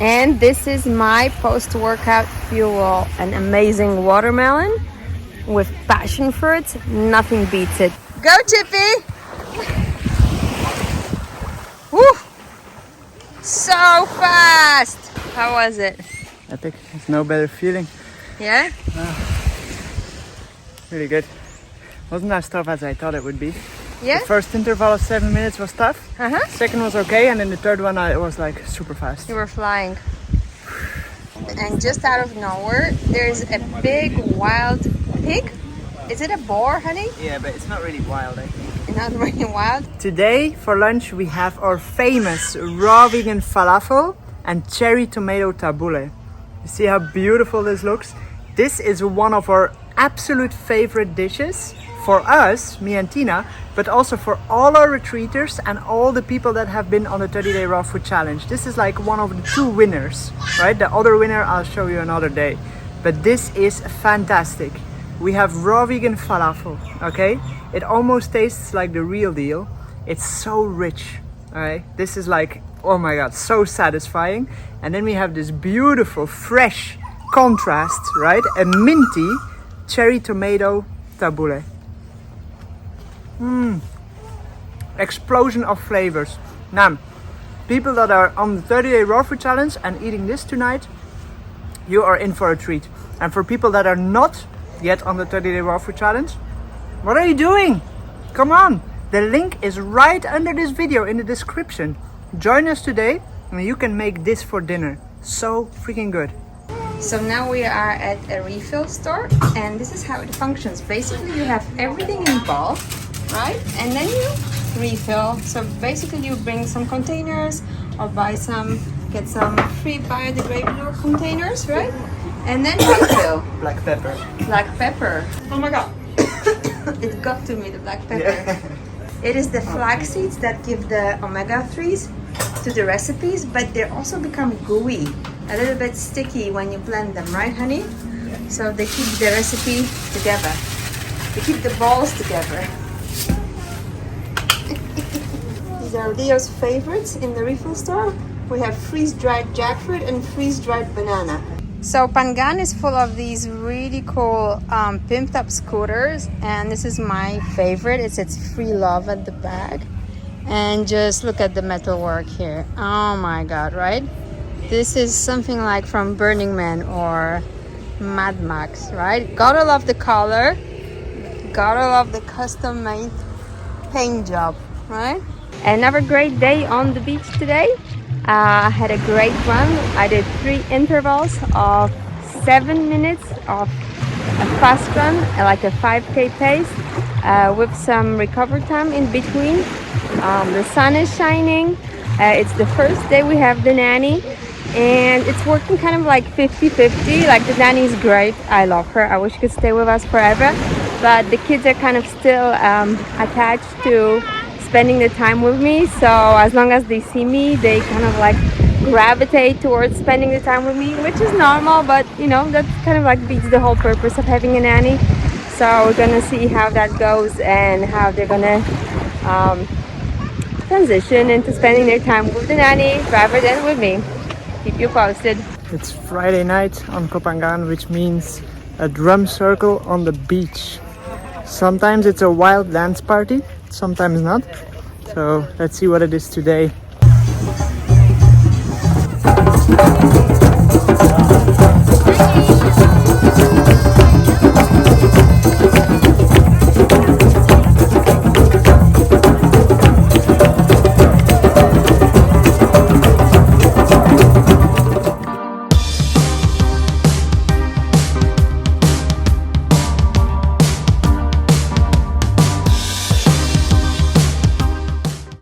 And this is my post-workout fuel, an amazing watermelon with passion fruit. Nothing beats it. Go, Chippy! Woo! So fast! How was it? Epic. There's no better feeling. Yeah? Really good. Wasn't as tough as I thought it would be. Yeah? The first interval of 7 minutes was tough. Second was okay, and then the third one it was like super fast. You were flying. And just out of nowhere, there's a big wild pig. Is it a boar, honey? Yeah, but it's not really wild, I think. Not really wild. Today for lunch we have our famous raw vegan falafel and cherry tomato tabbouleh. You see how beautiful this looks? This is one of our absolute favorite dishes for us, me and Tina, but also for all our retreaters and all the people that have been on the 30-day raw food challenge. This is like one of the two winners, right? The other winner I'll show you another day. But this is fantastic. We have raw vegan falafel, okay? It almost tastes like the real deal. It's so rich, all right? This is like, oh my God, so satisfying. And then we have this beautiful, fresh contrast, right? A minty cherry tomato tabbouleh. Explosion of flavors. Now, people that are on the 30-day raw food challenge and eating this tonight, you are in for a treat. And for people that are not yet on the 30-day raw food challenge, what are you doing? Come on, the link is right under this video in the description. Join us today and you can make this for dinner. So freaking good. So now we are at a refill store, and this is how it functions. Basically, you have everything in bulk, right? And then you refill. So basically you bring some containers or get some free biodegradable containers, right? And then refill. Black pepper. Black pepper. Oh my God. It got to me, the black pepper. Yeah. It is the flax seeds that give the omega-3s to the recipes, but they also become gooey, a little bit sticky when you blend them, right, honey? Yeah. So they keep the recipe together. They keep the balls together. These are Leo's favorites in the refill store. We have freeze-dried jackfruit and freeze-dried banana. So Pangan is full of these really cool pimped up scooters, and this is my favorite. It says free love at the back. And just look at the metal work here. Oh my God, right? This is something like from Burning Man or Mad Max, right? Gotta love the color. Gotta love the custom made paint job, right? Another great day on the beach today. I had a great run. I did 3 intervals of 7 minutes of a fast run, like a 5K pace, with some recovery time in between. The sun is shining. It's the first day we have the nanny, and it's working kind of like 50-50. Like, the nanny is great. I love her. I wish she could stay with us forever. But the kids are kind of still attached to spending the time with me, so as long as they see me, they kind of like gravitate towards spending the time with me, which is normal, but you know, that kind of like beats the whole purpose of having a nanny. So we're gonna see how that goes and how they're gonna transition into spending their time with the nanny rather than with me. Keep you posted. It's Friday night on Kopangan, which means a drum circle on the beach. Sometimes it's a wild dance party, sometimes not. So let's see what it is today.